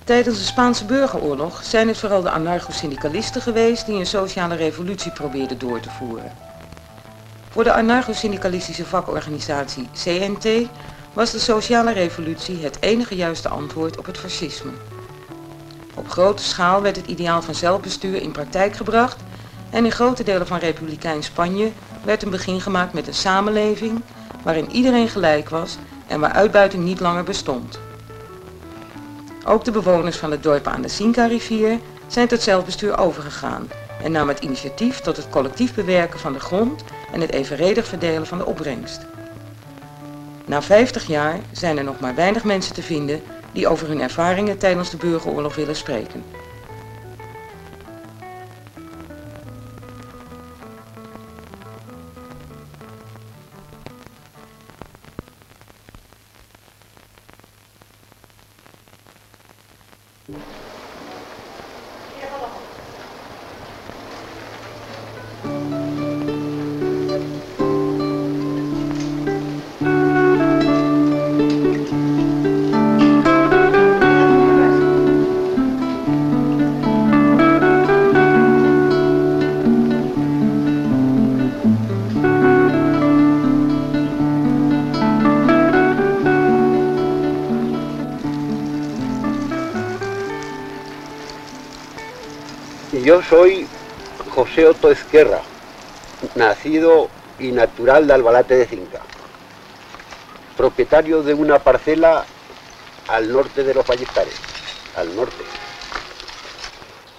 Tijdens de Spaanse burgeroorlog zijn het vooral de anarcho-syndicalisten geweest die een sociale revolutie probeerden door te voeren. Voor de anarcho-syndicalistische vakorganisatie CNT was de sociale revolutie het enige juiste antwoord op het fascisme. Op grote schaal werd het ideaal van zelfbestuur in praktijk gebracht en in grote delen van republikeins Spanje werd een begin gemaakt met een samenleving waarin iedereen gelijk was en waar uitbuiting niet langer bestond. Ook de bewoners van de dorpen aan de Cinca-rivier zijn tot zelfbestuur overgegaan en namen het initiatief tot het collectief bewerken van de grond en het evenredig verdelen van de opbrengst. Na 50 jaar zijn er nog maar weinig mensen te vinden die over hun ervaringen tijdens de burgeroorlog willen spreken. Yo soy José Otto Ezquerra, nacido y natural de Albalate de Cinca, propietario de una parcela al norte de los Ballestares, al norte.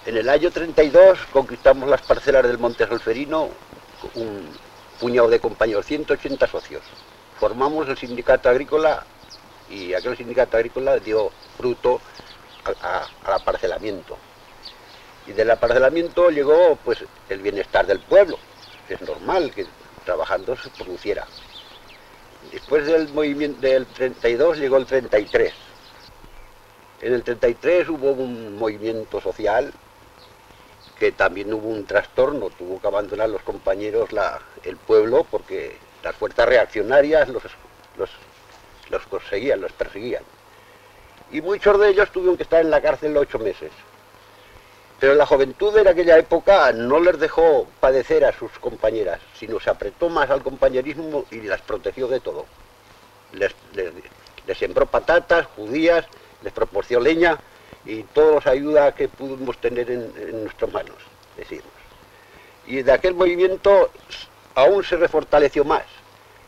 En el año 32 conquistamos las parcelas del Monte Solferino, un puñado de compañeros, 180 socios. Formamos el sindicato agrícola y aquel sindicato agrícola dio fruto al aparcelamiento. Y del aparcelamiento llegó pues el bienestar del pueblo. Es normal que trabajando se produciera. Después del movimiento del 32 llegó el 33. En el 33 hubo un movimiento social que también hubo un trastorno, tuvo que abandonar los compañeros el pueblo porque las fuerzas reaccionarias los conseguían, los perseguían. Y muchos de ellos tuvieron que estar en la cárcel 8 meses. Pero la juventud en aquella época no les dejó padecer a sus compañeras, sino se apretó más al compañerismo y las protegió de todo. Les sembró patatas, judías, les proporcionó leña y todas las ayudas que pudimos tener en nuestras manos, decimos. Y de aquel movimiento aún se refortaleció más.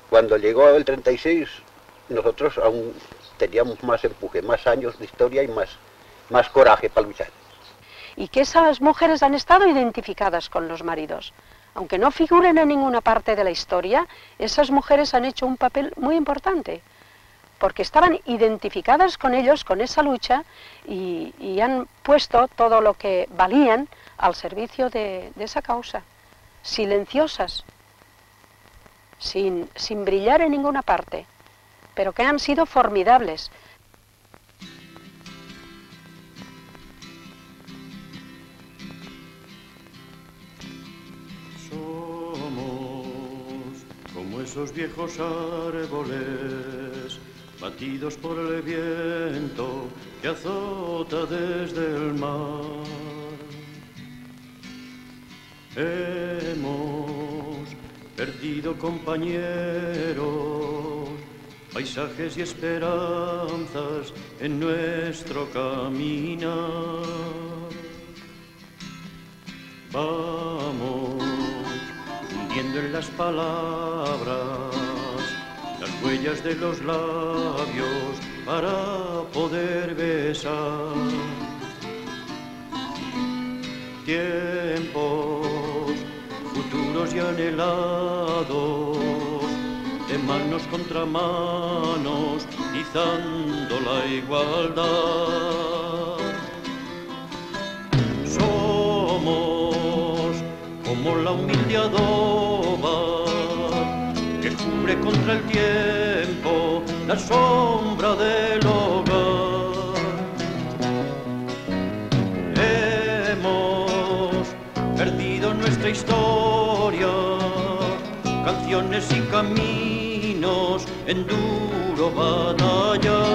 Cuando llegó el 36, nosotros aún teníamos más empuje, más años de historia y más coraje para luchar. Y que esas mujeres han estado identificadas con los maridos. Aunque no figuren en ninguna parte de la historia, esas mujeres han hecho un papel muy importante, porque estaban identificadas con ellos, con esa lucha, y han puesto todo lo que valían al servicio de esa causa, silenciosas, sin brillar en ninguna parte, pero que han sido formidables. Esos viejos árboles, batidos por el viento que azota desde el mar. Hemos perdido compañeros, paisajes y esperanzas en nuestro caminar. Vamos hundiendo en las palabras las huellas de los labios para poder besar. Tiempos futuros y anhelados, de manos contra manos, izando la igualdad. Somos como la humilde adoba que cubre contra el tiempo la sombra del hogar. Hemos perdido nuestra historia, canciones y caminos en duro batallar.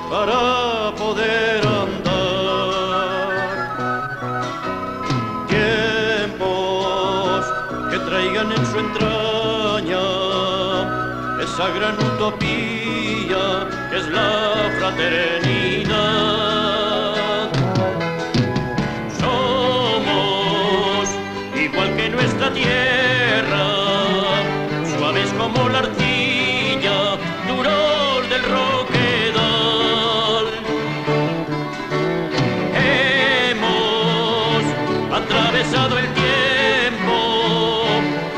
para poder andar. Tiempos que traigan en su entraña esa gran utopía que es la fraternidad. Somos igual que nuestra tierra, suaves como la arcilla, duros del roquedal. Hemos atravesado el tiempo,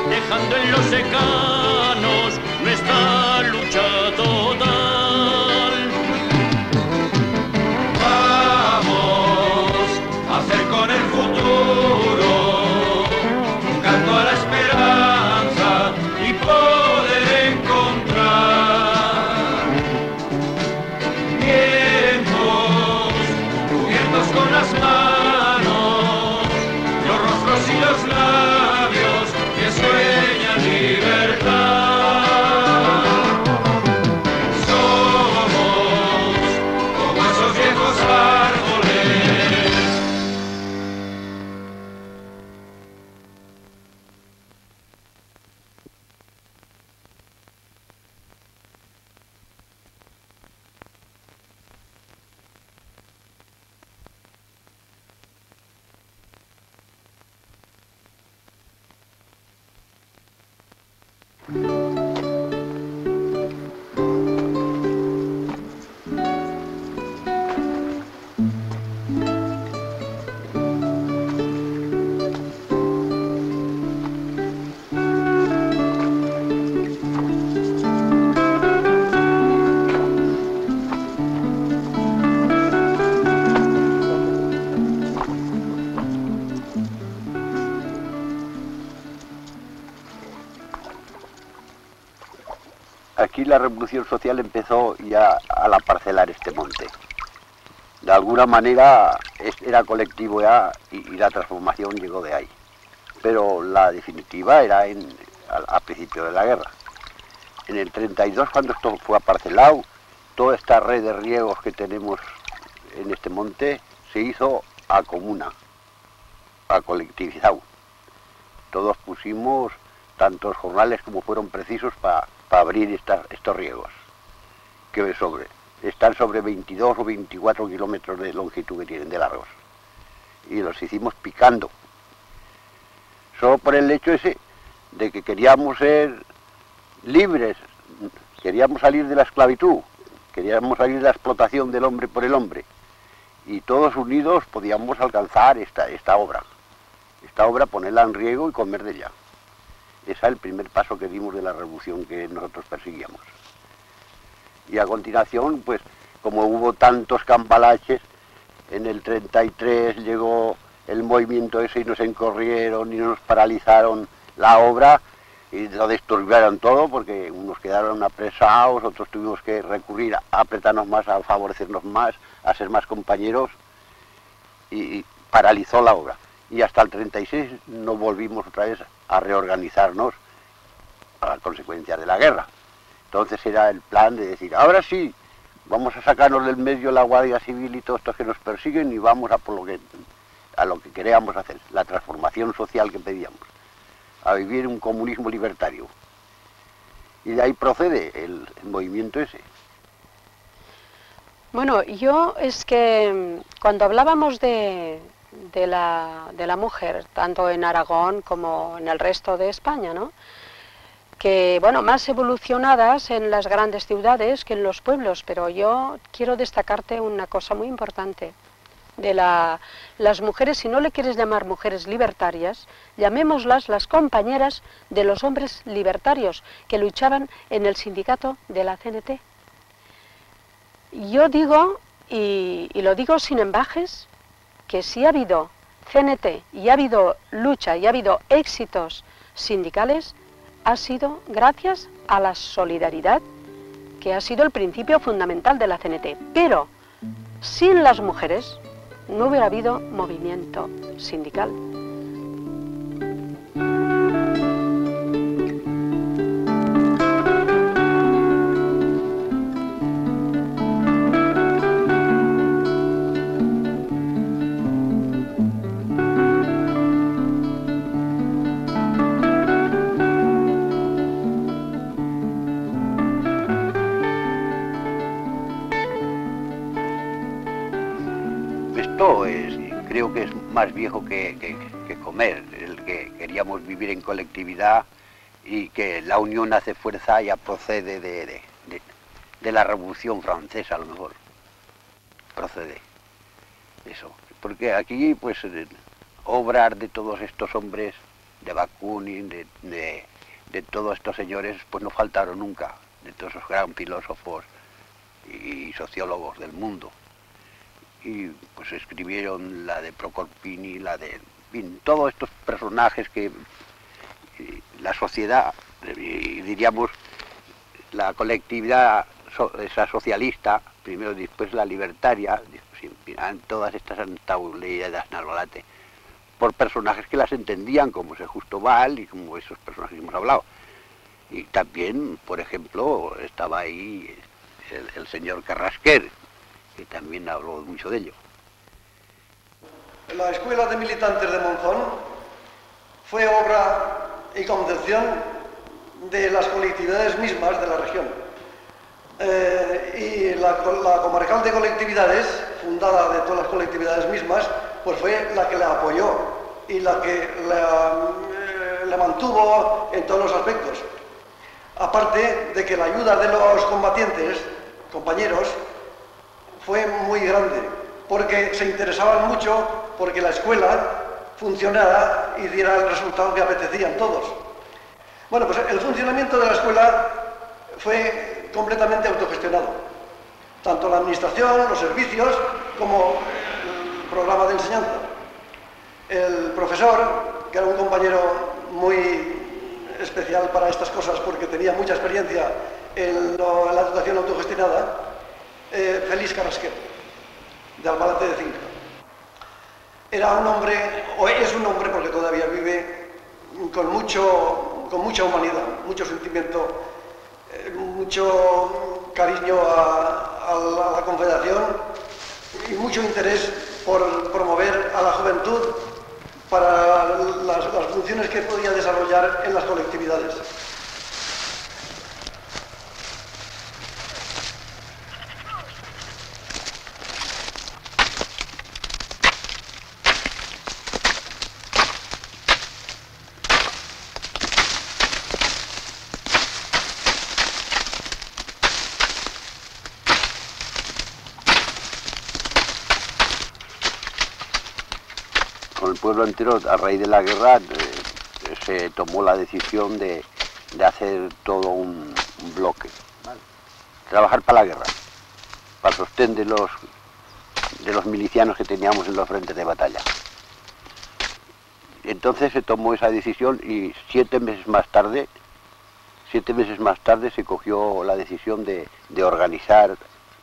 dejando en los secanos nuestra lucha total. Vamos a hacer con el futuro un canto a la esperanza y poder encontrar vientos cubiertos con las manos, los rostros y los labios que sueñan libertad. Aquí la revolución social empezó ya a la parcelar este monte. De alguna manera era colectivo ya y la transformación llegó de ahí. Pero la definitiva era a principio de la guerra. En el 32, cuando esto fue aparcelado, toda esta red de riegos que tenemos en este monte se hizo a comuna, a colectivizado. Todos pusimos tantos jornales como fueron precisos para abrir estos riegos, que están sobre 22 o 24 kilómetros de longitud que tienen de largos. Y los hicimos picando. Solo por el hecho ese de que queríamos ser libres, queríamos salir de la esclavitud, queríamos salir de la explotación del hombre por el hombre. Y todos unidos podíamos alcanzar esta obra. Esta obra, ponerla en riego y comer de ella. Ese es el primer paso que dimos de la revolución que nosotros perseguíamos. Y a continuación, pues, como hubo tantos cambalaches, en el 33 llegó el movimiento ese y nos encorrieron y nos paralizaron la obra y lo desturbaron todo porque unos quedaron apresados, otros tuvimos que recurrir a apretarnos más, a favorecernos más, a ser más compañeros y paralizó la obra. Y hasta el 36 no volvimos otra vez a reorganizarnos a las consecuencias de la guerra. Entonces era el plan de decir, ahora sí, vamos a sacarnos del medio la Guardia Civil y todos estos que nos persiguen y vamos a lo que queríamos hacer, la transformación social que pedíamos, a vivir un comunismo libertario. Y de ahí procede el movimiento ese. Bueno, yo es que cuando hablábamos de la mujer, tanto en Aragón como en el resto de España, ¿no? Que, bueno, más evolucionadas en las grandes ciudades que en los pueblos, pero yo quiero destacarte una cosa muy importante de las mujeres, si no le quieres llamar mujeres libertarias, llamémoslas las compañeras de los hombres libertarios que luchaban en el sindicato de la CNT. Yo digo, y lo digo sin embajes, que si ha habido CNT y ha habido lucha y ha habido éxitos sindicales, ha sido gracias a la solidaridad, que ha sido el principio fundamental de la CNT. Pero sin las mujeres no hubiera habido movimiento sindical. esto creo que es más viejo que comer, el que queríamos vivir en colectividad y que la unión hace fuerza, ya procede de la Revolución Francesa, a lo mejor. Procede eso. Porque aquí, pues, obras de todos estos hombres, de Bakunin, de todos estos señores, pues no faltaron nunca, de todos esos gran filósofos y sociólogos del mundo. Y pues escribieron la de Procorpini, la de... En fin, todos estos personajes que la sociedad, diríamos, la colectividad esa socialista, primero y después la libertaria, todas estas han estado leídas en Albalate por personajes que las entendían, como ese Justo Val y como esos personajes que hemos hablado. Y también, por ejemplo, estaba ahí el señor Carrasquer, que también habló mucho de ello. La Escuela de Militantes de Monzón fue obra y concepción de las colectividades mismas de la región. Y la Comarcal de Colectividades, fundada de todas las colectividades mismas, pues fue la que la apoyó y la que la mantuvo en todos los aspectos. Aparte de que la ayuda de los combatientes, compañeros, fue muy grande, porque se interesaban mucho porque la escuela funcionara y diera el resultado que apetecían todos. Bueno, pues el funcionamiento de la escuela fue completamente autogestionado. Tanto la administración, los servicios, como el programa de enseñanza. El profesor, que era un compañero muy especial para estas cosas porque tenía mucha experiencia en la educación autogestionada, Félix Carrasquer, de Albalate de Cinca. Era un hombre, o es un hombre porque todavía vive, con mucha humanidad, mucho sentimiento, mucho cariño a la Confederación y mucho interés por promover a la juventud para las funciones que podía desarrollar en las colectividades. Con el pueblo entero, a raíz de la guerra, se tomó la decisión de hacer todo un bloque, ¿vale? Trabajar para la guerra, para el sostén de los milicianos que teníamos en los frentes de batalla. Entonces se tomó esa decisión y 7 meses más tarde se cogió la decisión de organizar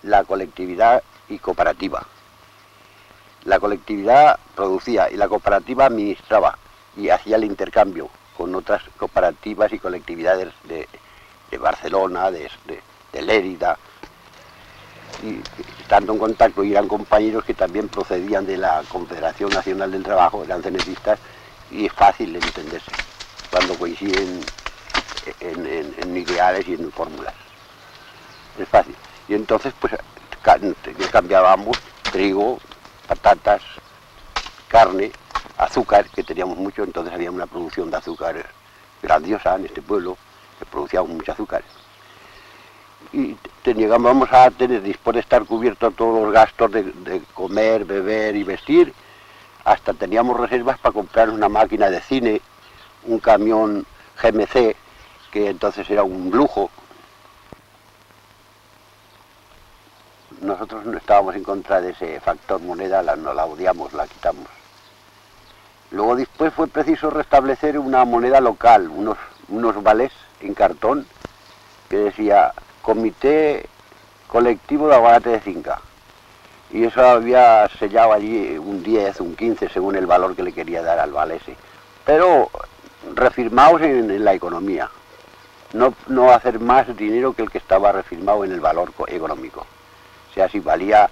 la colectividad y cooperativa. La colectividad producía y la cooperativa administraba y hacía el intercambio con otras cooperativas y colectividades de Barcelona, de Lérida, y estando en contacto, y eran compañeros que también procedían de la Confederación Nacional del Trabajo, eran cenetistas, y es fácil entenderse cuando coinciden en ideales y en fórmulas. Es fácil. Y entonces pues cambiábamos trigo, patatas, carne, azúcar, que teníamos mucho, entonces había una producción de azúcar grandiosa en este pueblo, que producíamos mucho azúcar. Y vamos a tener, después de estar cubiertos todos los gastos de comer, beber y vestir, hasta teníamos reservas para comprar una máquina de cine, un camión GMC, que entonces era un lujo. Nosotros no estábamos en contra de ese factor moneda, no la odiamos, la quitamos. Luego después fue preciso restablecer una moneda local, unos vales en cartón, que decía Comité Colectivo de Albalate de Cinca. Y eso había sellado allí un 10, un 15, según el valor que le quería dar al vale ese. Pero refirmados en la economía, no hacer más dinero que el que estaba refirmado en el valor económico. O sea, si valía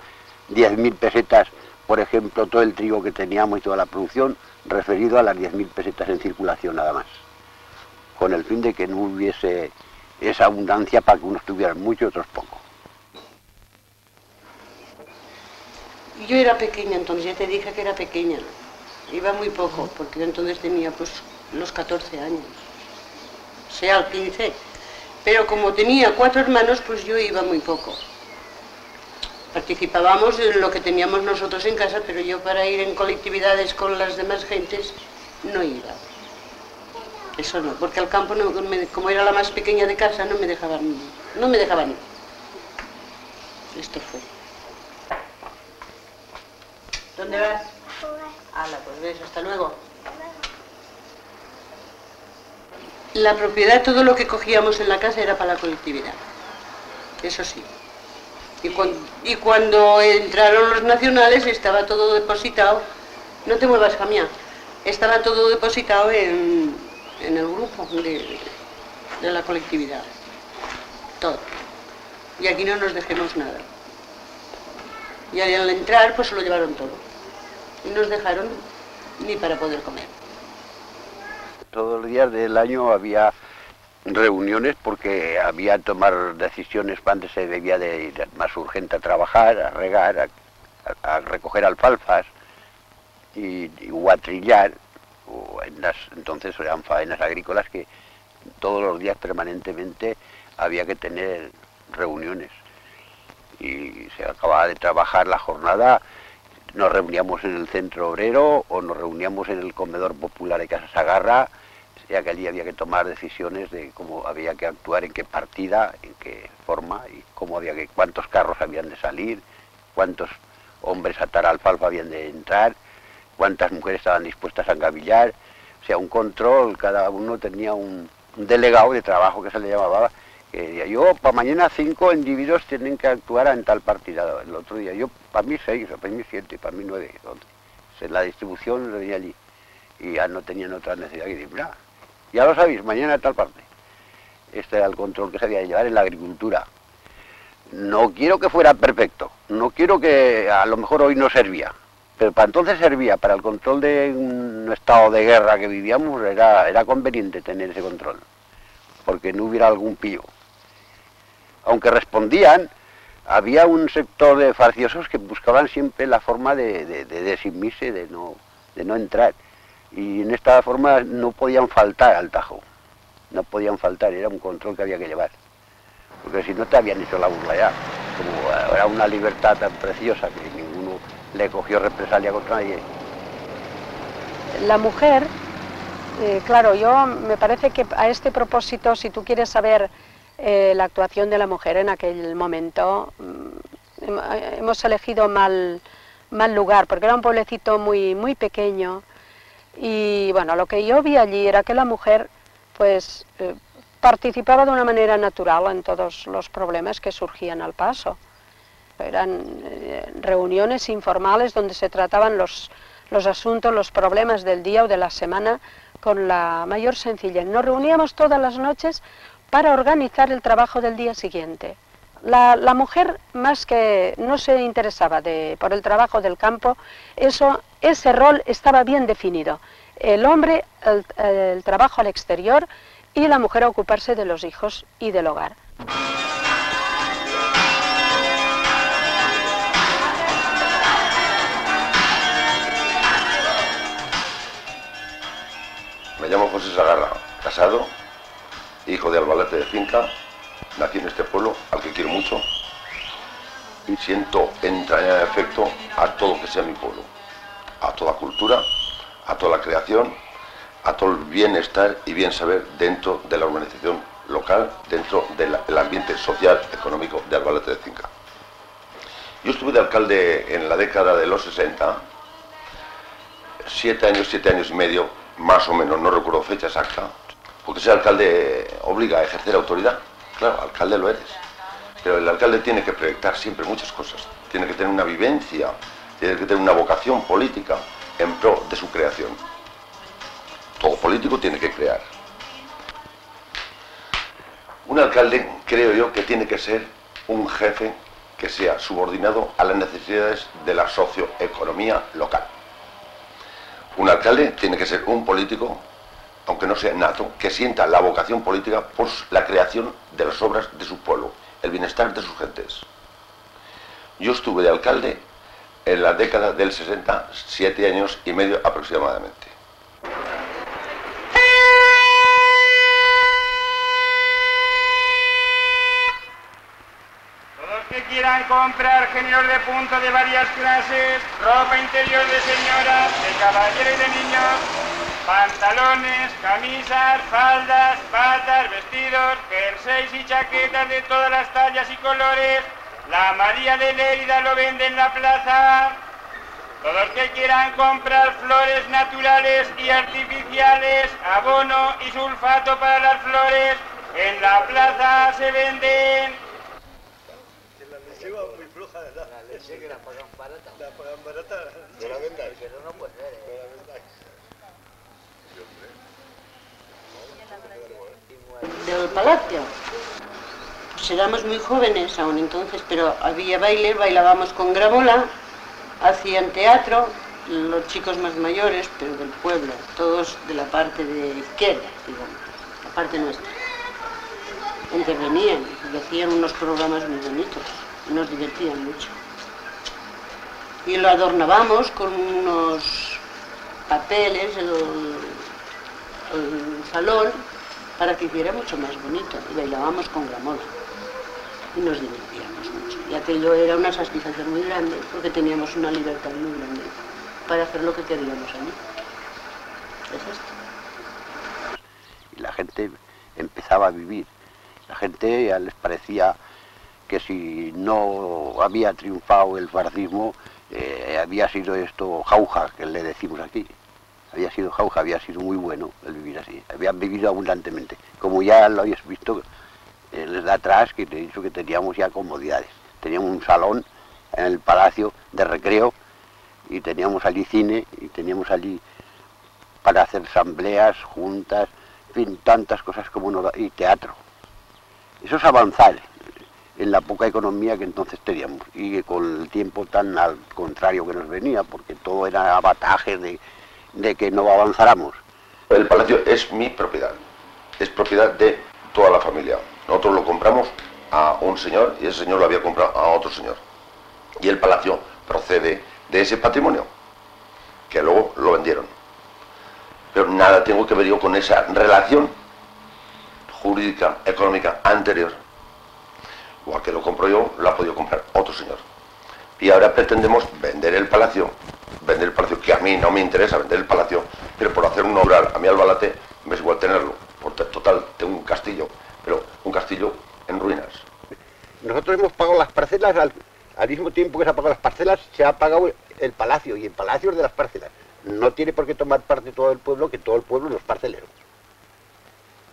10.000 pesetas, por ejemplo, todo el trigo que teníamos y toda la producción, referido a las 10.000 pesetas en circulación nada más, con el fin de que no hubiese esa abundancia para que unos tuvieran mucho y otros poco. Yo era pequeña entonces, ya te dije que era pequeña. Iba muy poco, porque yo entonces tenía pues los 14 años. O sea, 15. Pero como tenía 4 hermanos, pues yo iba muy poco. Participábamos en lo que teníamos nosotros en casa, pero yo para ir en colectividades con las demás gentes no iba. Eso no, porque al campo, no, como era la más pequeña de casa, no me dejaban ir. Esto fue. ¿Dónde vas? Hala, pues ves, hasta luego. La propiedad, todo lo que cogíamos en la casa era para la colectividad. Eso sí. Y cuando entraron los nacionales estaba todo depositado. No te muevas, Jamia. Estaba todo depositado en el grupo de la colectividad. Todo. Y aquí no nos dejemos nada. Y al entrar, pues se lo llevaron todo. Y nos dejaron ni para poder comer. Todos los días del año había reuniones porque había que tomar decisiones cuando se debía de ir más urgente a trabajar, a regar, a recoger alfalfas o a trillar. Entonces eran faenas agrícolas que todos los días permanentemente había que tener reuniones. Y se acababa de trabajar la jornada, nos reuníamos en el centro obrero o nos reuníamos en el comedor popular de Casa Sagarra, ya que allí había que tomar decisiones de cómo había que actuar, en qué partida, en qué forma y cuántos carros habían de salir, cuántos hombres a atar alfalfa habían de entrar, cuántas mujeres estaban dispuestas a engavillar. O sea, un control, cada uno tenía un delegado de trabajo que se le llamaba, que decía, yo para mañana 5 individuos tienen que actuar en tal partida, el otro día yo para mí 6, para mí 7, para mí 9. La distribución lo venía allí y ya no tenían otra necesidad que decir, mira, ya lo sabéis, mañana tal parte. Este era el control que se había de llevar en la agricultura. No quiero que fuera perfecto, no quiero que a lo mejor hoy no servía, pero para entonces servía, para el control de un estado de guerra que vivíamos era conveniente tener ese control, porque no hubiera algún pillo. Aunque respondían, había un sector de facciosos que buscaban siempre la forma de desimirse, de no entrar. Y en esta forma no podían faltar al Tajo, no podían faltar, era un control que había que llevar. Porque si no te habían hecho la burla ya, como era una libertad tan preciosa que ninguno le cogió represalia contra nadie. La mujer, claro, me parece que a este propósito, si tú quieres saber la actuación de la mujer en aquel momento, hemos elegido mal lugar, porque era un pueblecito muy, muy pequeño. Y bueno, lo que yo vi allí era que la mujer pues participaba de una manera natural en todos los problemas que surgían al paso. Eran reuniones informales donde se trataban los asuntos, los problemas del día o de la semana con la mayor sencillez. Nos reuníamos todas las noches para organizar el trabajo del día siguiente. La mujer más que no se interesaba por el trabajo del campo, ese rol estaba bien definido. El hombre, el trabajo al exterior y la mujer a ocuparse de los hijos y del hogar. Me llamo José Sagarra, casado, hijo de albalete de finca. Nací en este pueblo, al que quiero mucho, y siento entrañar afecto a todo lo que sea mi pueblo, a toda cultura, a toda la creación, a todo el bienestar y bien saber dentro de la organización local, dentro del ambiente social, económico de Albalete de Cinca. Yo estuve de alcalde en la década de los 60, 7 años y medio, más o menos, no recuerdo fecha exacta, porque ser alcalde obliga a ejercer autoridad. Claro, alcalde lo eres, pero el alcalde tiene que proyectar siempre muchas cosas, tiene que tener una vivencia, tiene que tener una vocación política en pro de su creación. Todo político tiene que crear. Un alcalde, creo yo, que tiene que ser un jefe que sea subordinado a las necesidades de la socioeconomía local. Un alcalde tiene que ser un político, aunque no sea nato, que sienta la vocación política por la creación de las obras de su pueblo, el bienestar de sus gentes. Yo estuve de alcalde en la década del 60, 7 años y medio aproximadamente. Todos que quieran comprar géneros de punto de varias clases, ropa interior de señora, de caballero y de niños, pantalones, camisas, faldas, batas, vestidos, jerseys y chaquetas de todas las tallas y colores. La María de Lérida lo vende en la plaza. Todos que quieran comprar flores naturales y artificiales, abono y sulfato para las flores, en la plaza se venden. La leche va muy floja, ¿verdad? La leche que la pagan barata. La pagan barata. ¿No la vendáis? Pero no puede ser, ¿eh? ¿No la vendáis? Del palacio. Pues éramos muy jóvenes aún entonces, pero había bailes, bailábamos con gramola, hacían teatro, los chicos más mayores, pero del pueblo, todos de la parte de izquierda, digamos, la parte nuestra. Intervenían y hacían unos programas muy bonitos, y nos divertían mucho. Y lo adornábamos con unos papeles, el salón, para que hiciera mucho más bonito, y bailábamos con gramola y nos divertíamos mucho, y aquello era una satisfacción muy grande porque teníamos una libertad muy grande para hacer lo que queríamos allí. Es esto. Y la gente empezaba a vivir. La gente ya les parecía que si no había triunfado el fascismo, había sido esto jauja, que le decimos aquí. Había sido jauja, había sido muy bueno el vivir así. Habían vivido abundantemente. Como ya lo habéis visto desde atrás, que te he dicho que teníamos ya comodidades. Teníamos un salón en el Palacio de Recreo y teníamos allí cine y teníamos allí para hacer asambleas, juntas, en fin, tantas cosas como uno da, y teatro. Eso es avanzar en la poca economía que entonces teníamos y con el tiempo tan al contrario que nos venía, porque todo era abataje de que no avanzáramos. El palacio es mi propiedad, es propiedad de toda la familia. Nosotros lo compramos a un señor y ese señor lo había comprado a otro señor. Y el palacio procede de ese patrimonio, que luego lo vendieron. Pero nada tengo que ver yo con esa relación jurídica, económica anterior. Igual que lo compro yo, lo ha podido comprar otro señor. Y ahora pretendemos vender el palacio, que a mí no me interesa vender el palacio, pero por hacer un obral a mí Albalate me es igual tenerlo. Por total, tengo un castillo, pero un castillo en ruinas. Nosotros hemos pagado las parcelas, al mismo tiempo que se han pagado las parcelas, se ha pagado el palacio, y el palacio es de las parcelas. No tiene por qué tomar parte todo el pueblo, que todo el pueblo es los parceleros.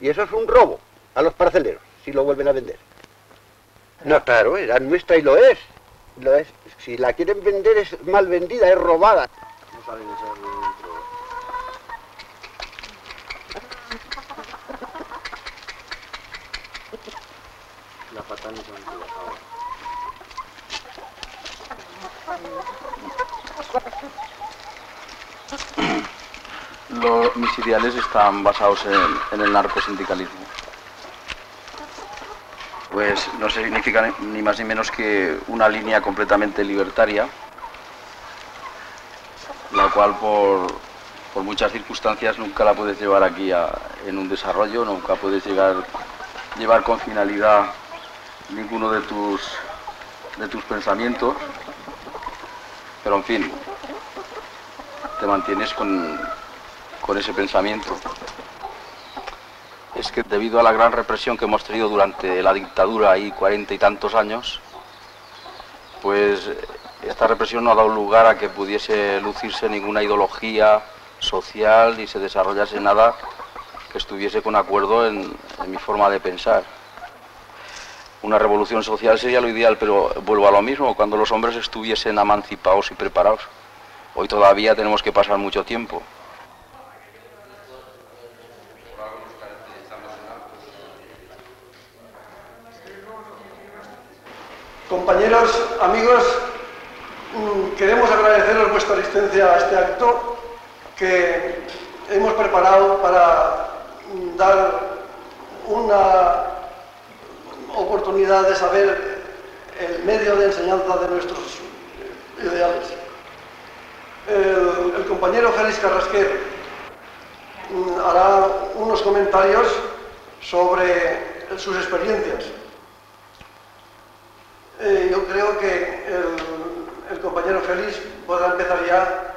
Y eso es un robo a los parceleros, si lo vuelven a vender. No, claro, era nuestra y lo es. Lo es. Si la quieren vender es mal vendida, es robada. No saben eso dentro. La pata no se han trabajado. Mis ideales están basados en el narcosindicalismo. Pues no significa ni más ni menos que una línea completamente libertaria, la cual por muchas circunstancias nunca la puedes llevar aquí en un desarrollo, nunca puedes llevar con finalidad ninguno de tus pensamientos, pero en fin, te mantienes con ese pensamiento. Es que debido a la gran represión que hemos tenido durante la dictadura y 40 y tantos años, pues esta represión no ha dado lugar a que pudiese lucirse ninguna ideología social ni se desarrollase nada que estuviese con acuerdo en mi forma de pensar. Una revolución social sería lo ideal, pero vuelvo a lo mismo, cuando los hombres estuviesen emancipados y preparados. Hoy todavía tenemos que pasar mucho tiempo. Compañeros, amigos, queremos agradeceros vuestra asistencia a este acto que hemos preparado para dar una oportunidad de saber el medio de enseñanza de nuestros ideales. El compañero Félix Carrasquer hará unos comentarios sobre sus experiencias. Yo creo que el compañero Félix podrá empezar ya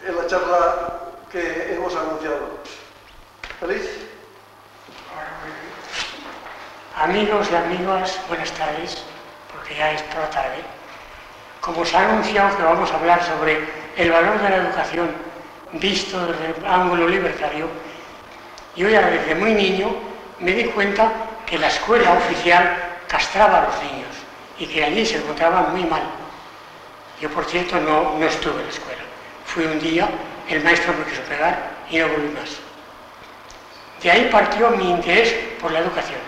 en la charla que hemos anunciado. ¿Félix? Amigos y amigas, buenas tardes, porque ya es por la tarde. Como se ha anunciado que vamos a hablar sobre el valor de la educación visto desde el ángulo libertario, yo ya desde muy niño me di cuenta que la escuela oficial castraba a los niños y que allí se encontraban muy mal. Yo, por cierto, no estuve en la escuela. Fui un día, el maestro me quiso pegar y no volví más. De ahí partió mi interés por la educación.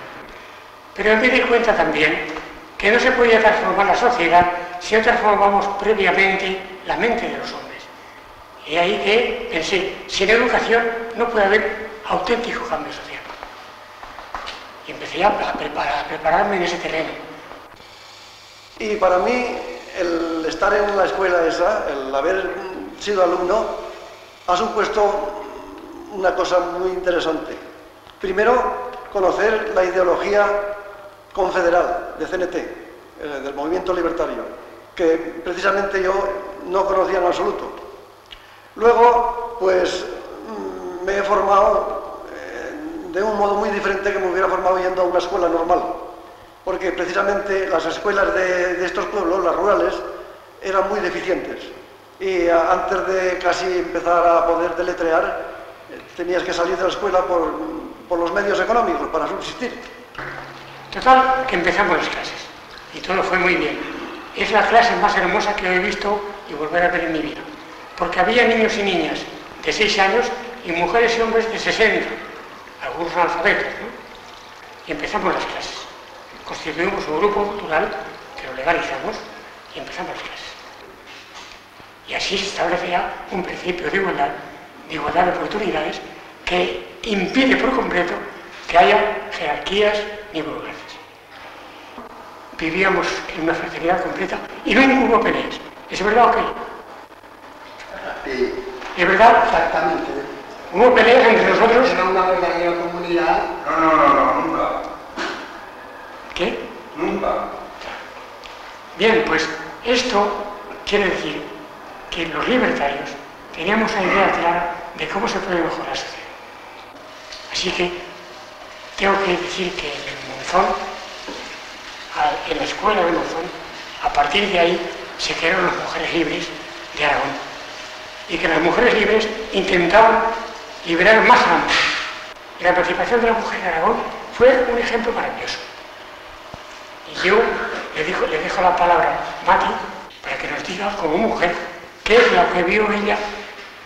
Pero me di cuenta también que no se podía transformar la sociedad si no transformamos previamente la mente de los hombres. Y ahí que pensé, sin educación no puede haber auténtico cambio social. Y empecé a prepararme en ese terreno. Y para mí, el estar en la escuela esa, el haber sido alumno, ha supuesto una cosa muy interesante. Primero, conocer la ideología confederal de CNT, del movimiento libertario, que precisamente yo no conocía en absoluto. Luego, pues, me he formado de un modo muy diferente que me hubiera formado yendo a una escuela normal, porque precisamente las escuelas de estos pueblos, las rurales, eran muy deficientes. Y antes de casi empezar a poder deletrear, tenías que salir de la escuela por los medios económicos para subsistir. Total, que empezamos las clases y todo fue muy bien. Es la clase más hermosa que he visto y volver a ver en mi vida, porque había niños y niñas de 6 años y mujeres y hombres de 60, algunos analfabetos, ¿no? Y empezamos las clases. Constituimos un grupo cultural que lo legalizamos y empezamos las clases. Y así se establecía un principio de igualdad de oportunidades que impide por completo que haya jerarquías ni burocracias. Vivíamos en una fraternidad completa y no hubo peleas. ¿Es verdad o qué? Sí. ¿Es verdad? Exactamente. ¿Hubo peleas entre nosotros? Era una verdadera comunidad. No, nunca. ¿Qué? Nunca. Bien, pues esto quiere decir que los libertarios teníamos una idea clara de cómo se puede mejorar la sociedad. Así que tengo que decir que en Monzón, en la escuela de Monzón, a partir de ahí se crearon las mujeres libres de Aragón. Y que las mujeres libres intentaban liberar más a la mujer. Y la participación de la mujer en Aragón fue un ejemplo maravilloso. Y yo le dejo la palabra a Mati para que nos diga como mujer qué es lo que vio ella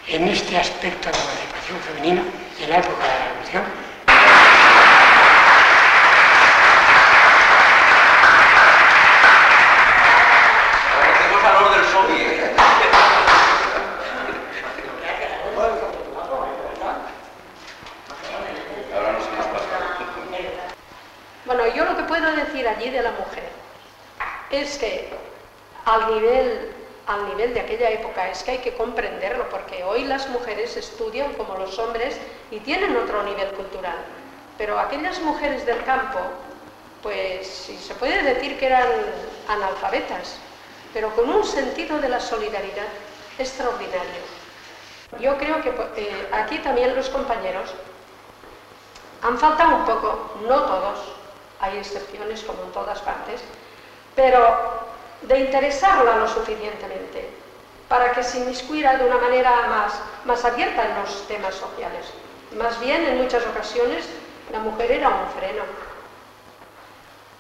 en este aspecto de la emancipación femenina en la época de la Revolución. Hacemos valor del soviet. Bueno, yo lo que puedo decir allí de la mujer es que al nivel de aquella época es que hay que comprenderlo, porque hoy las mujeres estudian como los hombres y tienen otro nivel cultural, pero aquellas mujeres del campo, pues sí se puede decir que eran analfabetas, pero con un sentido de la solidaridad extraordinario. Yo creo que aquí también los compañeros han faltado un poco, no todos, hay excepciones como en todas partes, pero de interesarla lo suficientemente para que se inmiscuya de una manera más abierta en los temas sociales. Más bien, en muchas ocasiones, la mujer era un freno.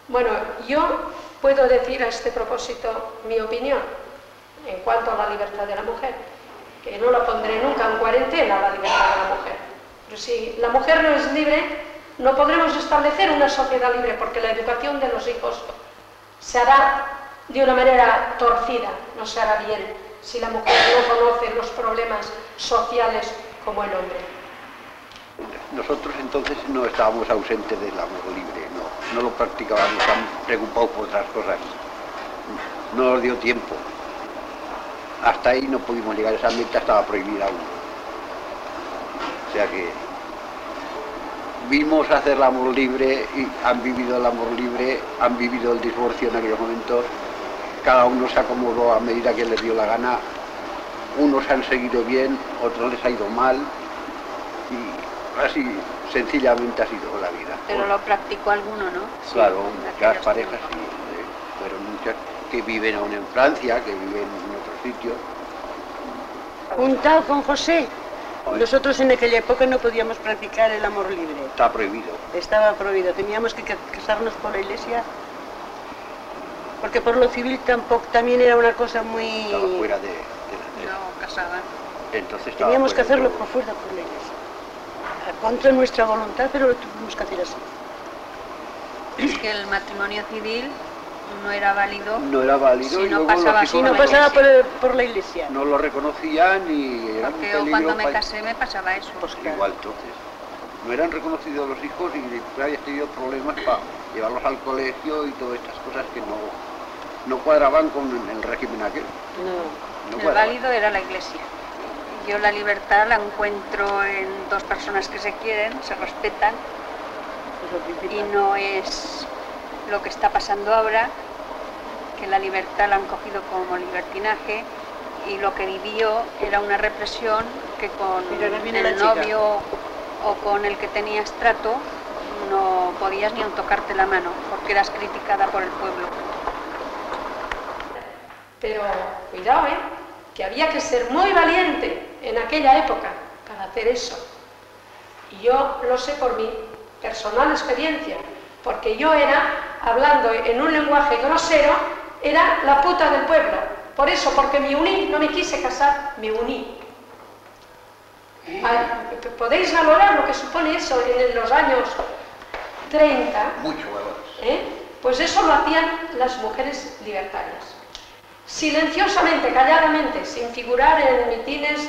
Bueno, yo puedo decir a este propósito mi opinión en cuanto a la libertad de la mujer, que no la pondré nunca en cuarentena, la libertad de la mujer. Pero si la mujer no es libre, no podremos establecer una sociedad libre, porque la educación de los hijos se hará de una manera torcida, no se hará bien, si la mujer no conoce los problemas sociales como el hombre. Nosotros entonces no estábamos ausentes del amor libre, no lo practicábamos tan preocupados por otras cosas. No nos dio tiempo. hasta ahí no pudimos llegar, esa meta estaba prohibida aún. O sea que vimos hacer el amor libre y han vivido el amor libre, han vivido el divorcio en aquellos momentos, cada uno se acomodó a medida que les dio la gana, unos han seguido bien, otros les ha ido mal y así sencillamente ha sido la vida. Pero lo practicó alguno, ¿no? Claro, muchas parejas sí, fueron muchas que viven aún en Francia, que viven en otros sitios. Un tal con José. Nosotros en aquella época no podíamos practicar el amor libre. Está prohibido. Estaba prohibido, teníamos que casarnos por la iglesia, porque por lo civil tampoco, también era una cosa muy... Estaba fuera de No casaban. Entonces teníamos que hacerlo por fuerza por la iglesia. Contra nuestra voluntad, pero lo tuvimos que hacer así. Es que el matrimonio civil no era válido. No era válido si y no luego pasaba, los hijos no pasaba por la iglesia. No lo reconocían y era porque un peligro. cuando me casé me pasaba eso. Pues igual entonces. No eran reconocidos los hijos y después habías tenido problemas para llevarlos al colegio y todas estas cosas que no cuadraban con el régimen aquel. No el cuadraban. válido era la iglesia. Yo la libertad la encuentro en dos personas que se quieren, se respetan y no es lo que está pasando ahora, que la libertad la han cogido como libertinaje y lo que vivió era una represión que con el novio o con el que tenías trato no podías ni aun tocarte la mano porque eras criticada por el pueblo. Pero cuidado, que había que ser muy valiente en aquella época para hacer eso. Y yo lo sé por mi personal experiencia, porque yo era, hablando en un lenguaje grosero, era la puta del pueblo. Por eso, porque me uní, no me quise casar, me uní. ¿Podéis valorar lo que supone eso en los años 30? Mucho valor. Pues eso lo hacían las mujeres libertarias. Silenciosamente, calladamente, sin figurar en mitines,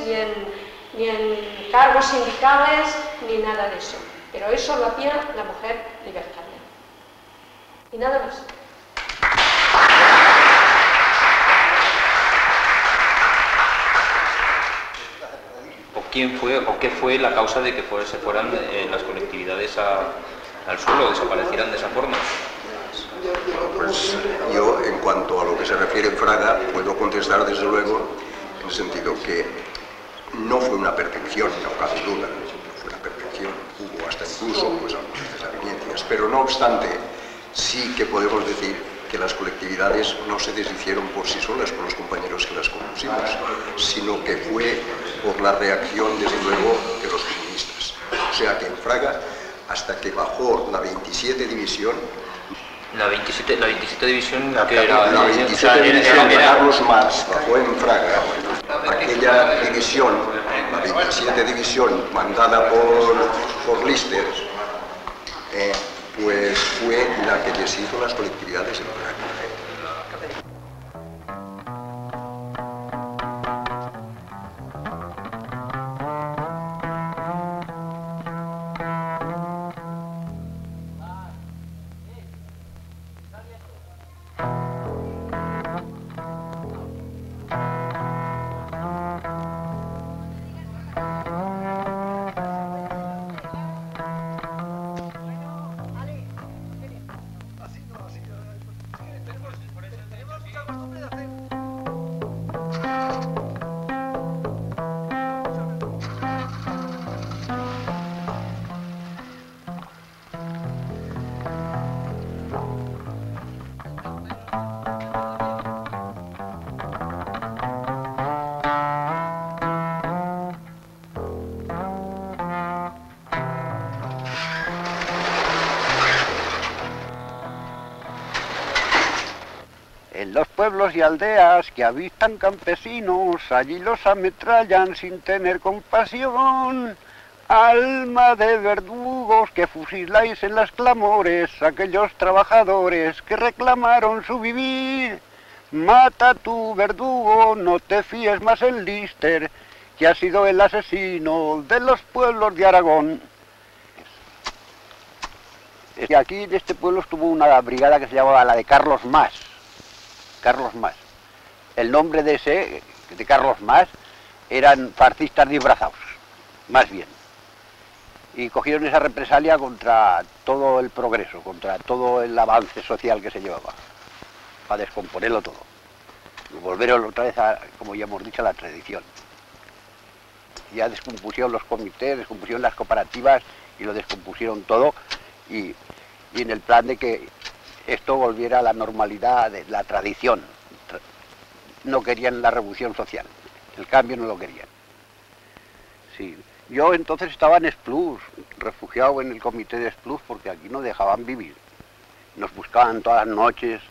ni en cargos sindicales, ni nada de eso. Pero eso lo hacía la mujer libertaria. Y nada más. ¿Quién fue o qué fue la causa de que se fueran las colectividades al suelo, desaparecieran de esa forma? Pues yo, en cuanto a lo que se refiere en Fraga, puedo contestar desde luego en el sentido que no fue una perfección, no cabe duda, no fue una perfección, hubo hasta incluso pues algunas desavenencias, pero no obstante, sí que podemos decir que las colectividades no se deshicieron por sí solas con los compañeros que las compusimos, sino que fue por la reacción, desde luego, de los comunistas. O sea que en Fraga, hasta que bajó la 27 División, La 27 división la que era... La 27 división de Carlos Marx bajó en Fraga. Aquella división, la 27 división mandada por Lister, pues fue la que deshizo las colectividades en Fraga. En los pueblos y aldeas que habitan campesinos, allí los ametrallan sin tener compasión. Alma de verdugos que fusiláis en las clamores, aquellos trabajadores que reclamaron su vivir. Mata a tu verdugo, no te fíes más en Lister, que ha sido el asesino de los pueblos de Aragón. Y aquí en este pueblo estuvo una brigada que se llamaba la de Carlos Mas. Carlos Mas. El nombre de ese, de Carlos Mas, eran fascistas disfrazados, más bien. Y cogieron esa represalia contra todo el progreso, contra todo el avance social que se llevaba, para descomponerlo todo. Y volver otra vez a, como ya hemos dicho, a la tradición. Ya descompusieron los comités, descompusieron las cooperativas y lo descompusieron todo, y en el plan de que esto volviera a la normalidad de la tradición. No querían la revolución social, el cambio no lo querían. Sí. Yo entonces estaba en Esplús, refugiado en el comité de Esplús, porque aquí no dejaban vivir. Nos buscaban todas las noches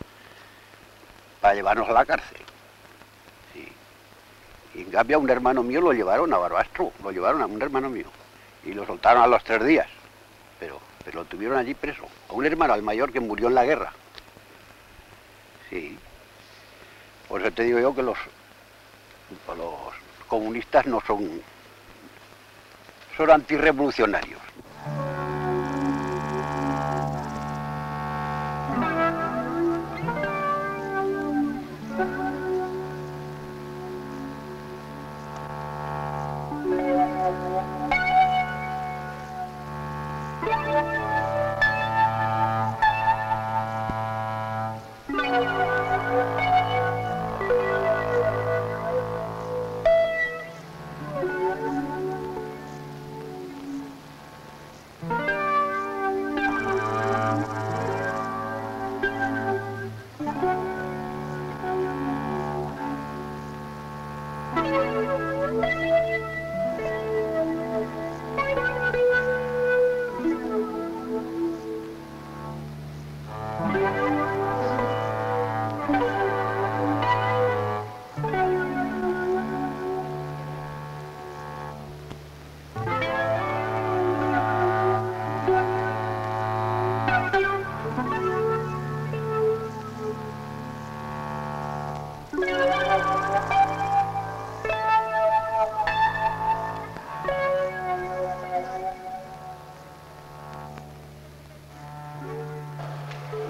para llevarnos a la cárcel. Sí. Y en cambio a un hermano mío lo llevaron a Barbastro, lo llevaron a un hermano mío, y lo soltaron a los 3 días, pero lo tuvieron allí preso. A un hermano, al mayor, que murió en la guerra. Sí. Por eso te digo yo que los comunistas no son antirrevolucionarios.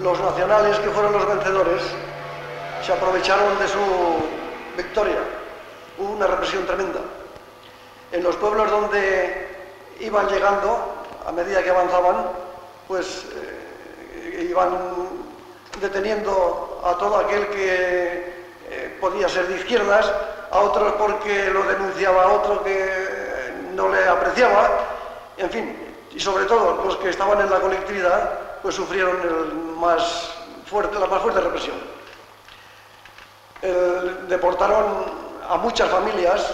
Los nacionales, que fueron los vencedores, se aprovecharon de su victoria. Hubo una represión tremenda. En los pueblos donde iban llegando, a medida que avanzaban, pues iban deteniendo a todo aquel que podía ser de izquierdas, a otros porque lo denunciaba a otro que no le apreciaba, en fin, y sobre todo los que estaban en la colectividad, pues sufrieron la más fuerte represión. Deportaron a muchas familias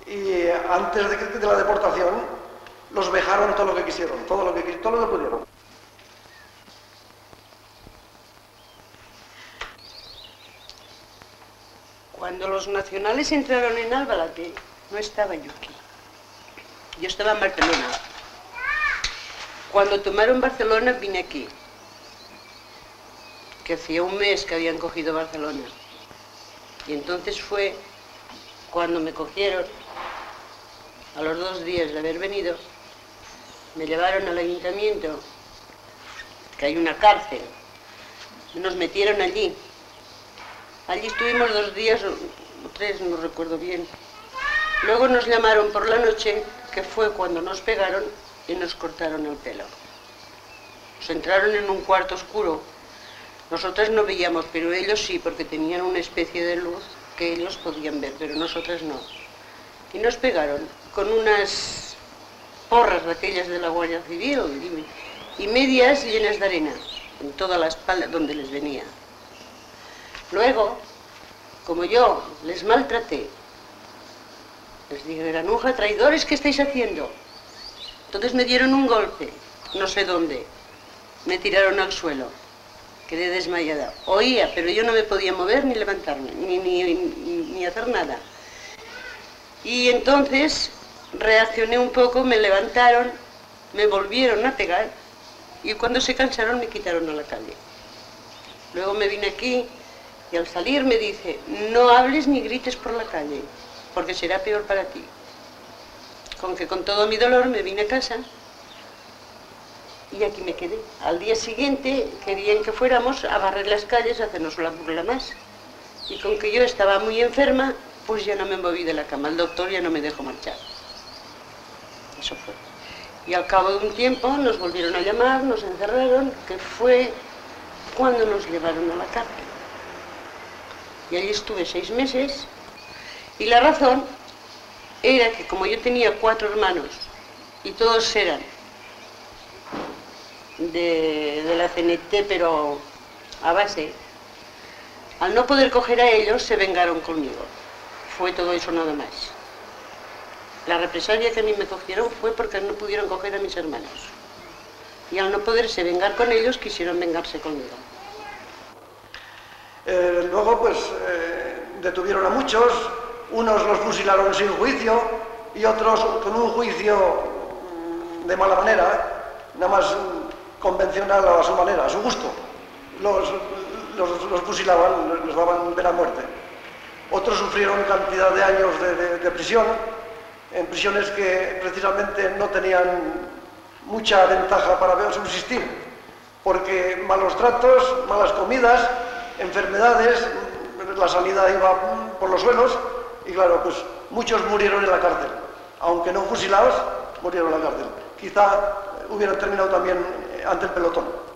y antes de la deportación los vejaron todo lo que quisieron, todo lo que pudieron. Cuando los nacionales entraron en Albalate, no estaba yo aquí. Yo estaba en Barcelona. Cuando tomaron Barcelona vine aquí, que hacía un mes que habían cogido Barcelona. Y entonces fue cuando me cogieron, a los 2 días de haber venido, me llevaron al ayuntamiento, que hay una cárcel, y nos metieron allí. Allí estuvimos 2 días, o 3, no recuerdo bien. Luego nos llamaron por la noche, que fue cuando nos pegaron, y nos cortaron el pelo. Nos entraron en un cuarto oscuro. Nosotras no veíamos, pero ellos sí, porque tenían una especie de luz que ellos podían ver, pero nosotras no. Y nos pegaron con unas porras de aquellas de la Guardia Civil y medias llenas de arena en toda la espalda donde les venía. Luego, como yo les maltraté, les dije, granuja, traidores, ¿qué estáis haciendo? Entonces me dieron un golpe, no sé dónde, me tiraron al suelo, quedé desmayada. Oía, pero yo no me podía mover ni levantarme, ni hacer nada. Y entonces reaccioné un poco, me levantaron, me volvieron a pegar y cuando se cansaron me quitaron a la calle. Luego me vine aquí y al salir me dice, no hables ni grites por la calle, porque será peor para ti. Con todo mi dolor me vine a casa y aquí me quedé. Al día siguiente querían que fuéramos a barrer las calles, a hacernos una burla más. Y con que yo estaba muy enferma, pues ya no me moví de la cama. El doctor ya no me dejó marchar. Eso fue. Y al cabo de un tiempo nos volvieron a llamar, nos encerraron, que fue cuando nos llevaron a la cárcel. Y allí estuve 6 meses, y la razón era que como yo tenía 4 hermanos, y todos eran de la CNT, pero a base, al no poder coger a ellos, se vengaron conmigo. Fue todo eso nada más. La represalia que a mí me cogieron fue porque no pudieron coger a mis hermanos. Y al no poderse vengar con ellos, quisieron vengarse conmigo. Luego, pues, detuvieron a muchos, unos los fusilaron sin juicio y otros con un juicio de mala manera, nada más convencional a su manera, a su gusto. Los fusilaban, les daban pena de muerte. Otros sufrieron cantidad de años de prisión, en prisiones que precisamente no tenían mucha ventaja para subsistir, porque malos tratos, malas comidas, enfermedades, la sanidad iba por los suelos y claro, pues muchos murieron en la cárcel. Aunque no fusilados, murieron en la cárcel. Quizá hubieran terminado también ante el pelotón.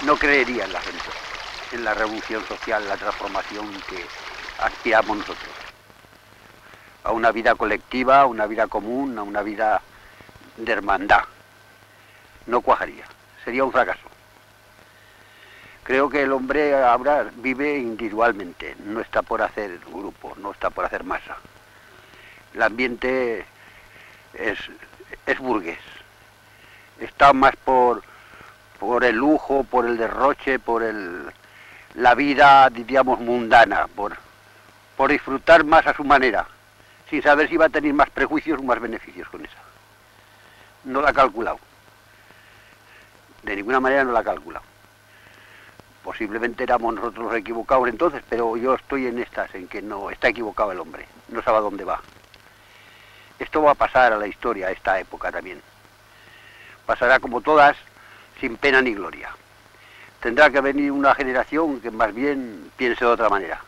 No creería en la gente, en la revolución social, la transformación que aspiramos nosotros. A una vida colectiva, a una vida común, a una vida de hermandad. No cuajaría, sería un fracaso. Creo que el hombre ahora vive individualmente, no está por hacer grupo, no está por hacer masa. El ambiente es burgués, está más por el lujo, por el derroche, por la vida, diríamos, mundana, por disfrutar más a su manera, sin saber si va a tener más prejuicios o más beneficios con esa. No la ha calculado. De ninguna manera no la ha calculado. Posiblemente éramos nosotros los equivocados entonces, pero yo estoy en estas, en que no está equivocado el hombre, no sabe a dónde va. Esto va a pasar a la historia, a esta época también. Pasará como todas, sin pena ni gloria. Tendrá que venir una generación que más bien piense de otra manera.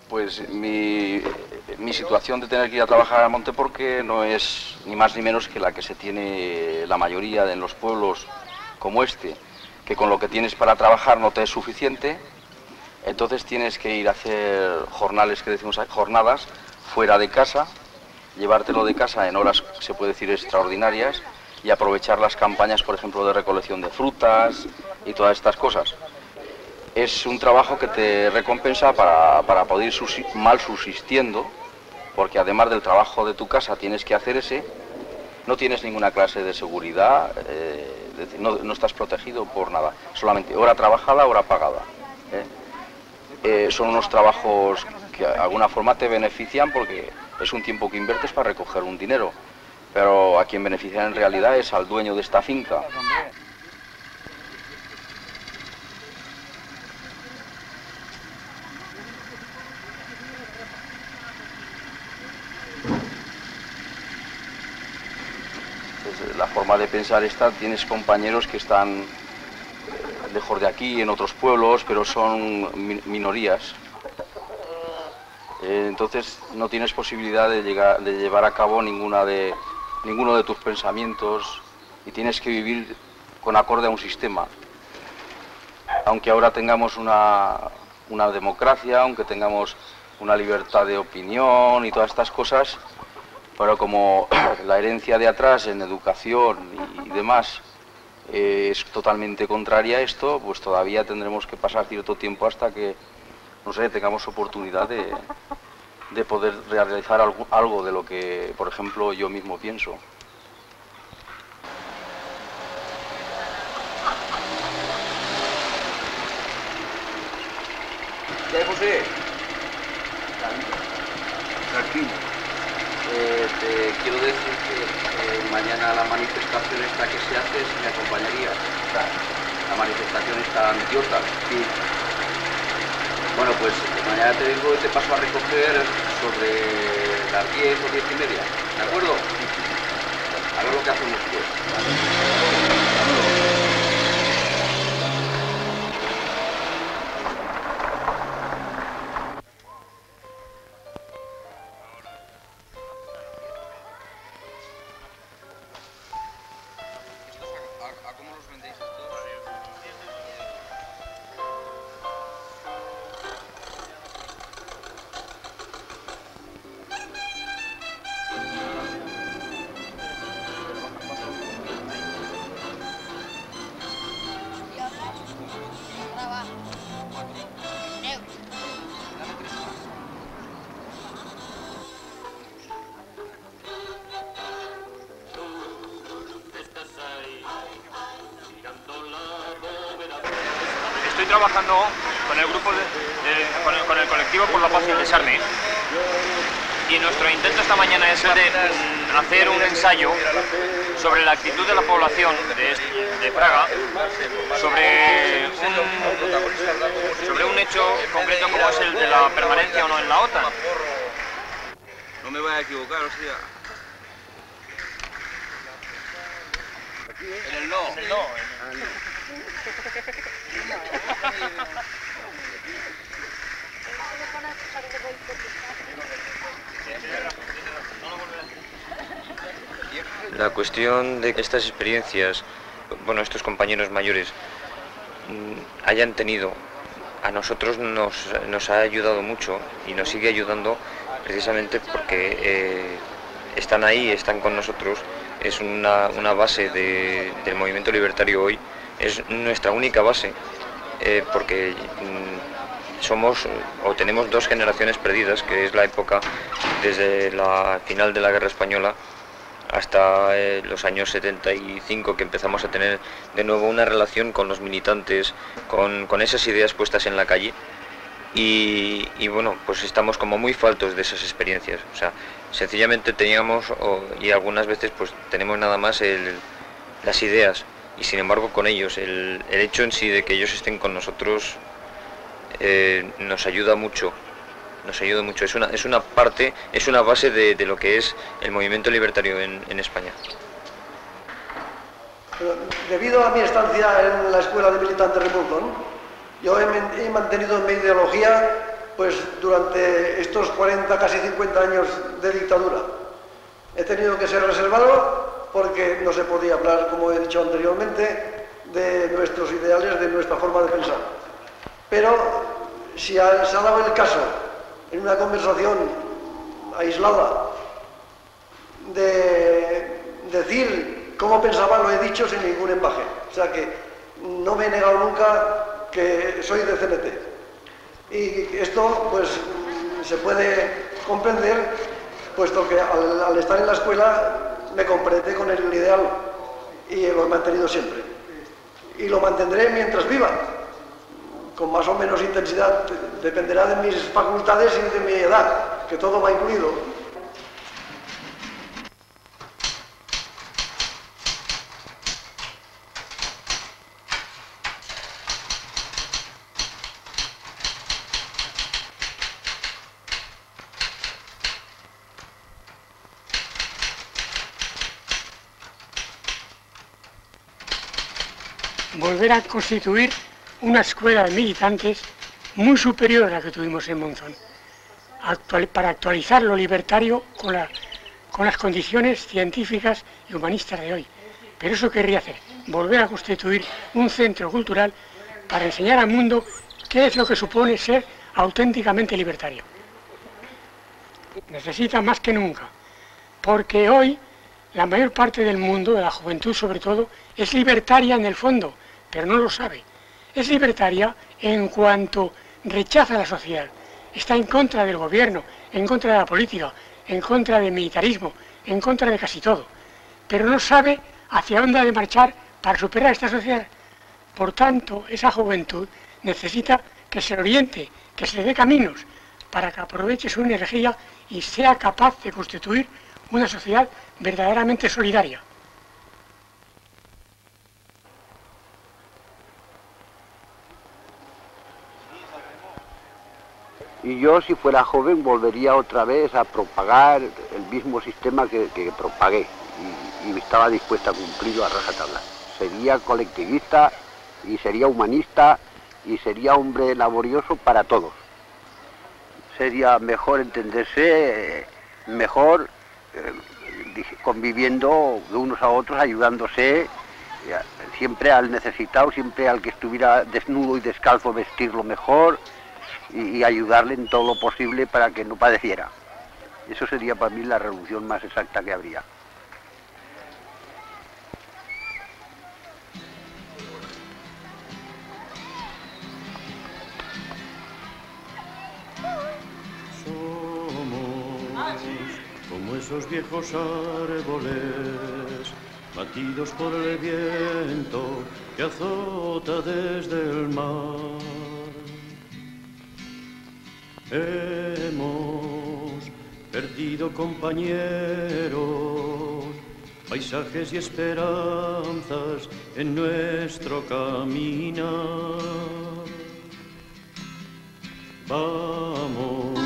Pues mi situación de tener que ir a trabajar al monte porque no es ni más ni menos que la que se tiene la mayoría en los pueblos como este, que con lo que tienes para trabajar no te es suficiente, entonces tienes que ir a hacer jornales, que decimos jornadas, fuera de casa, llevártelo de casa en horas, se puede decir, extraordinarias, y aprovechar las campañas, por ejemplo, de recolección de frutas y todas estas cosas. Es un trabajo que te recompensa para poder ir mal subsistiendo, porque además del trabajo de tu casa tienes que hacer ese, no tienes ninguna clase de seguridad, no estás protegido por nada, solamente hora trabajada, hora pagada. Son unos trabajos que de alguna forma te benefician porque es un tiempo que inviertes para recoger un dinero, pero a quien benefician en realidad es al dueño de esta finca. La forma de pensar esta, tienes compañeros que están lejos de aquí, en otros pueblos, pero son minorías. Entonces no tienes posibilidad de llevar a cabo ninguno de tus pensamientos y tienes que vivir con acorde a un sistema. Aunque ahora tengamos una democracia, aunque tengamos una libertad de opinión y todas estas cosas, pero como la herencia de atrás en educación y demás es totalmente contraria a esto, pues todavía tendremos que pasar cierto tiempo hasta que, no sé, tengamos oportunidad de poder realizar algo de lo que, por ejemplo, yo mismo pienso. ¿Qué hay, José? Tranquilo. Te quiero decir que mañana la manifestación esta que se hace, si me acompañaría. La manifestación está antiota. Sí. Bueno, pues mañana te vengo y te paso a recoger sobre las 10 o 10 y media. ¿De acuerdo? A ver lo que hacemos pues. Estoy trabajando con el grupo con el colectivo por la paz y el desarme, y nuestro intento esta mañana es hacer un ensayo sobre la actitud de la población de Praga sobre un hecho concreto como es el de la permanencia o no en la OTAN. No me vaya a equivocar, hostia. En el no. La cuestión de que estas experiencias, bueno, estos compañeros mayores hayan tenido, a nosotros nos ha ayudado mucho y nos sigue ayudando precisamente porque están ahí, están con nosotros, es una base del movimiento libertario hoy, es nuestra única base, porque somos o tenemos dos generaciones perdidas, que es la época desde la final de la Guerra Española hasta los años 75, que empezamos a tener de nuevo una relación con los militantes, con esas ideas puestas en la calle, y bueno, pues estamos como muy faltos de esas experiencias. O sea, sencillamente teníamos, y algunas veces pues tenemos nada más las ideas, y sin embargo con ellos, el hecho en sí de que ellos estén con nosotros nos ayuda mucho. Es una parte, es una base de lo que es el movimiento libertario en España. Pero debido a mi estancia en la escuela de militantes Remoulton, yo he mantenido mi ideología pues durante estos 40, casi 50 años de dictadura. He tenido que ser reservado porque no se podía hablar, como he dicho anteriormente, de nuestros ideales, de nuestra forma de pensar. Pero si se ha dado el caso, en una conversación aislada, de decir cómo pensaba, lo he dicho sin ningún empaje. O sea que no me he negado nunca que soy de CNT. Y esto pues se puede comprender, puesto que al estar en la escuela me comprendí con el ideal y lo he mantenido siempre. Y lo mantendré mientras viva, con más o menos intensidad, dependerá de mis facultades y de mi edad, que todo va incluido. Volver a constituir una escuela de militantes muy superior a la que tuvimos en Monzón, para actualizar lo libertario con las condiciones científicas y humanistas de hoy. Pero eso querría hacer, volver a constituir un centro cultural para enseñar al mundo qué es lo que supone ser auténticamente libertario. Necesita más que nunca, porque hoy la mayor parte del mundo, de la juventud sobre todo, es libertaria en el fondo, pero no lo sabe. Es libertaria en cuanto rechaza a la sociedad, está en contra del gobierno, en contra de la política, en contra del militarismo, en contra de casi todo, pero no sabe hacia dónde ha de marchar para superar esta sociedad. Por tanto, esa juventud necesita que se oriente, que se le dé caminos, para que aproveche su energía y sea capaz de constituir una sociedad verdaderamente solidaria. Y yo, si fuera joven, volvería otra vez a propagar el mismo sistema que propagué, y estaba dispuesta a cumplirlo a rajatabla. Sería colectivista y sería humanista y sería hombre laborioso para todos. Sería mejor entenderse, mejor conviviendo de unos a otros, ayudándose, siempre al necesitado, siempre al que estuviera desnudo y descalzo, vestirlo mejor y ayudarle en todo lo posible para que no padeciera. Eso sería para mí la revolución más exacta que habría. Como esos viejos árboles batidos por el viento que azota desde el mar. Hemos perdido compañeros, paisajes y esperanzas en nuestro caminar. Vamos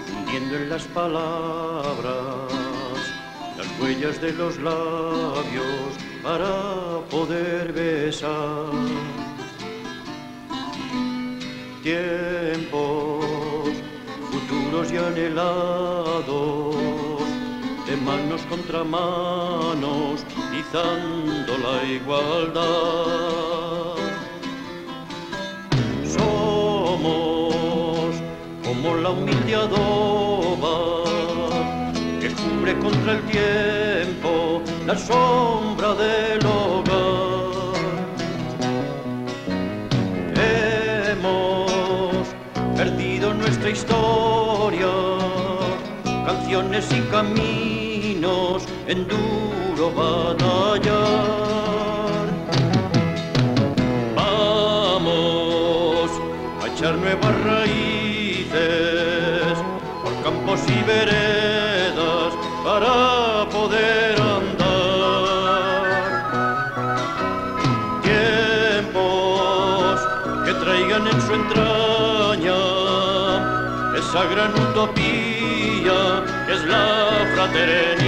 hundiendo en las palabras las huellas de los labios para poder besar. Tiempos futuros y anhelados, de manos contra manos, izando la igualdad. Somos como la humilde adobe va, que cubre contra el tiempo la sombra del hogar. Hemos perdido nuestra historia, canciones y caminos en duro batallar. Vamos a echar nuevas raíces por campos y veredas para poder andar. Tiempos que traigan en su entraña esa gran utopía que es la fraternidad.